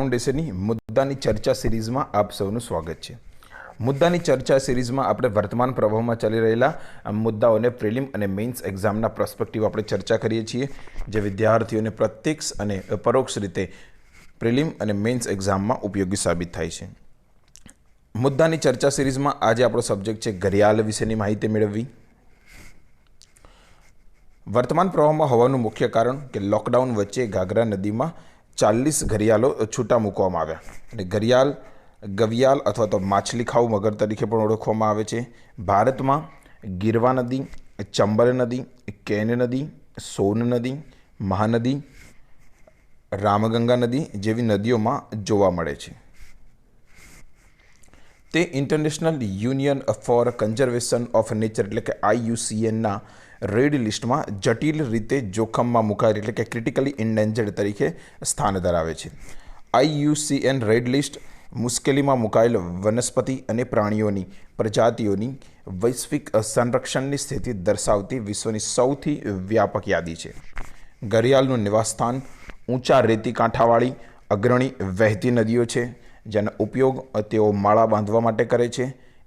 फाउंडेशनની મુદ્દાની ચર્ચા સિરીઝમાં આપ સૌનું સ્વાગત છે। મુદ્દાની ચર્ચા સિરીઝમાં આપણે વર્તમાન પ્રવાહમાં ચાલી રહેલા મુદ્દાઓને પ્રિલિમ અને મેઇન્સ એક્ઝામના પર્સપેક્ટિવ આપણે ચર્ચા કરીએ છીએ, જે વિદ્યાર્થીઓને પ્રત્યક્ષ અને પરોક્ષ રીતે પ્રિલિમ અને મેઇન્સ એક્ઝામમાં ઉપયોગી સાબિત થાય છે। મુદ્દાની ચર્ચા સિરીઝમાં આજે આપણો સબ્જેક્ટ છે ઘડિયાળ વિશેની માહિતી મેળવવી। વર્તમાન પ્રવાહમાં હોવાનું મુખ્ય કારણ કે લોકડાઉન વચ્ચે ઘાઘરા નદીમાં 40 ઘડિયાળો છૂટા મૂકવામાં આવ્યા અને ઘડિયાળ ગવિયાલ અથવા તો માછલી ખાઉ મગર તરીકે પણ ઓળખવામાં આવે છે। ભારતમાં ગીરવા નદી, ચંબલ નદી, કેન નદી, સોન નદી, મહાનદી, રામગંગા નદી જેવી નદીઓમાં જોવા મળે છે। તે international union for conservation of nature એટલે કે IUCNના રેડ લિસ્ટમાં જટિલ રીતે જોખમમાં મુકાયેલ એટલે કે ક્રિટિકલી ઇન્ડેન્જર્ડ તરીકે સ્થાન ધરાવે છે। IUCN રેડ લિસ્ટ મુશ્કેલીમાં મુકાયેલ વનસ્પતિ અને પ્રાણીઓની પ્રજાતિઓની વૈશ્વિક સંરક્ષણની સ્થિતિ દર્શાવતી વિશ્વની સૌથી વ્યાપક યાદી છે। ઘડિયાળનું નિવાસસ્થાન ઊંચા રેતી કાંઠાવાળી અગ્રણી વહેતી નદીઓ છે, જેનો ઉપયોગ તેઓ માળા બાંધવા માટે કરે છે।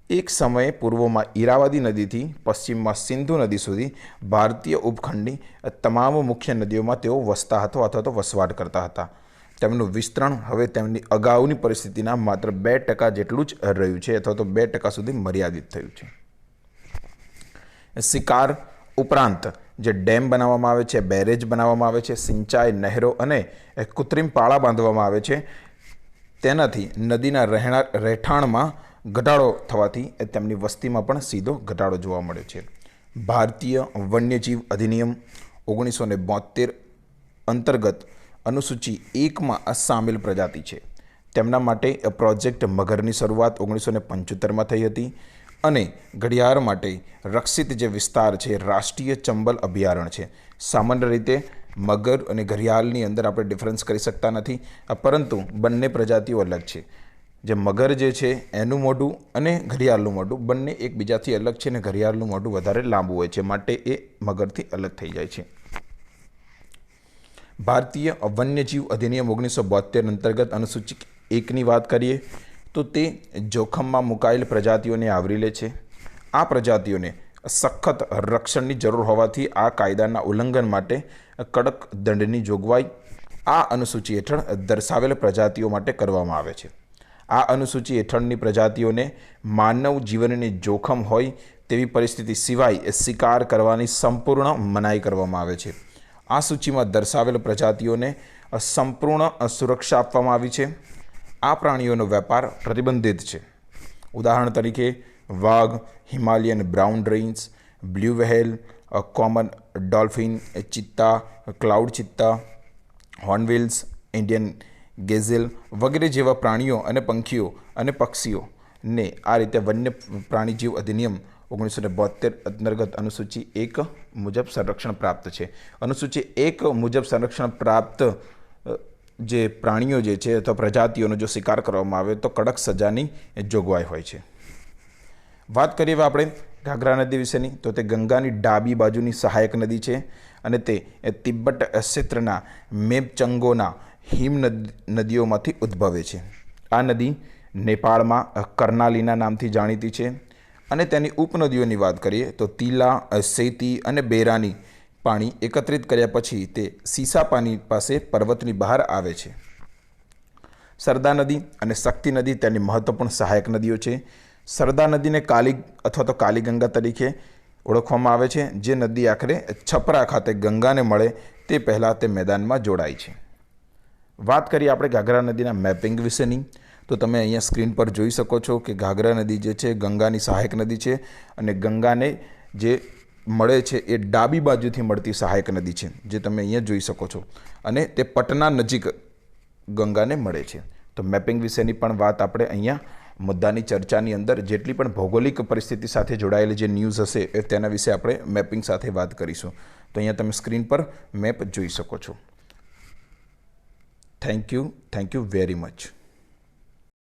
એક સમયે પૂર્વમાં ઈરાવદી નદીથી પશ્ચિમમાં સિંધુ નદી સુધી ભારતીય ઉપખંડની તમામ મુખ્ય નદીઓમાં તેઓ વસતા હતા અથવા તો વસવાટ કરતા હતા। તેમનું વિસ્તરણ હવે તેમની અગાઉની પરિસ્થિતિના માત્ર 2% જેટલું જ રહ્યું છે અથવા તો 2% સુધી મર્યાદિત થયું છે। શિકાર ઉપરાંત જે ડેમ બનાવવામાં આવે છે, બેરેજ બનાવવામાં આવે છે, સિંચાઈ નહેરો અને કૃત્રિમ પાળા બાંધવામાં આવે છે, તેનાથી નદીના રહેઠાણમાં ઘટાડો થવાથી તેમની વસ્તીમાં પણ સીધો ઘટાડો જોવા મળે છે। ભારતીય વન્યજીવ અધિનિયમ 1972 અંતર્ગત અનુસૂચિ 1માં સામેલ પ્રજાતિ છે। તેમના માટે પ્રોજેક્ટ મગરની શરૂઆત 1975માં થઈ હતી અને ઘડિયાળ માટે રક્ષિત જે વિસ્તાર છે રાષ્ટ્રીય ચંબલ અભયારણ્ય છે। સામાન્ય રીતે મગર અને ઘડિયાળની અંદર આપણે ડિફરન્સ કરી શકતા નથી, પરંતુ બંને પ્રજાતિઓ અલગ છે। જે મગર જે છે એનું મોઢું અને ઘડિયાળનું મોઢું બંને એકબીજાથી અલગ છે અને ઘડિયાળનું મોઢું વધારે લાંબુ હોય છે, માટે એ મગરથી અલગ થઈ જાય છે। ભારતીય વન્યજીવ અધિનિયમ 1972 અંતર્ગત અનુસૂચિ 1ની વાત કરીએ તો તે જોખમમાં મુકાયેલ પ્રજાતિઓને આવરી લે છે। આ પ્રજાતિઓને સખત રક્ષણની જરૂર હોવાથી આ કાયદાના ઉલ્લંઘન માટે કડક દંડની જોગવાઈ આ અનુસૂચિ હેઠળ દર્શાવેલ પ્રજાતિઓ માટે કરવામાં આવે છે। આ અનુસૂચિ હેઠળની પ્રજાતિઓને માનવ જીવનને જોખમ હોય તેવી પરિસ્થિતિ સિવાય શિકાર કરવાની સંપૂર્ણ મનાઈ કરવામાં આવે છે। આ સૂચિમાં દર્શાવેલ પ્રજાતિઓને સંપૂર્ણ સુરક્ષા આપવામાં આવી છે। આ પ્રાણીઓનો વેપાર પ્રતિબંધિત છે। ઉદાહરણ તરીકે વાઘ, Himalayan brown range, blue whale, common dolphin, ચિત્તા, ક્લાઉડ ચિત્તા, હોર્નબિલ્સ, ઇન્ડિયન ગેઝેલ વગેરે જેવા પ્રાણીઓ અને પંખીઓ અને પક્ષીઓને આ રીતે વન્ય પ્રાણીજીવ અધિનિયમ 1972 અંતર્ગત અનુસૂચિ 1 મુજબ સંરક્ષણ પ્રાપ્ત છે। અનુસૂચિ 1 મુજબ સંરક્ષણ પ્રાપ્ત જે પ્રાણીઓ જે છે અથવા પ્રજાતિઓનો જો શિકાર કરવામાં આવે તો કડક સજાની જોગવાઈ હોય છે। વાત કરીએ હવે આપણે ઘાઘરા નદી વિશેની, તો તે ગંગાની ડાબી બાજુની સહાયક નદી છે અને તે તિબ્બત ક્ષેત્રના મેપચંગોના હિમ નદીઓમાંથી ઉદ્ભવે છે। આ નદી નેપાળમાં કર્નાલીના નામથી જાણીતી છે અને તેની ઉપનદીઓની વાત કરીએ તો તીલા, સેતી અને બેરાની પાણી એકત્રિત કર્યા પછી તે સીસાપાની પાસે પર્વતની બહાર આવે છે। સરદા નદી અને શક્તિ નદી તેની મહત્વપૂર્ણ સહાયક નદીઓ છે। સરદા નદીને કાલી અથવા તો કાલી ગંગા તરીકે ઓળખવામાં આવે છે, જે નદી આખરે છપરા ખાતે ગંગાને મળે તે પહેલાં તે મેદાનમાં જોડાય છે। વાત કરીએ આપણે ઘાઘરા નદીના મેપિંગ વિશેની, તો તમે અહીંયા સ્ક્રીન પર જોઈ શકો છો કે ઘાઘરા નદી જે છે ગંગાની સહાયક નદી છે અને ગંગાને જે મળે છે એ ડાબી બાજુથી મળતી સહાયક નદી છે, જે તમે અહીંયા જોઈ શકો છો, અને તે પટના નજીક ગંગાને મળે છે। તો મેપિંગ વિશેની પણ વાત આપણે અહીંયા મુદ્દાની ચર્ચાની અંદર જેટલી પણ ભૌગોલિક પરિસ્થિતિ સાથે જોડાયેલી જે ન્યૂઝ હશે એ તેના વિશે આપણે મેપિંગ સાથે વાત કરીશું। તો અહીંયા તમે સ્ક્રીન પર મેપ જોઈ શકો છો। Thank you very much.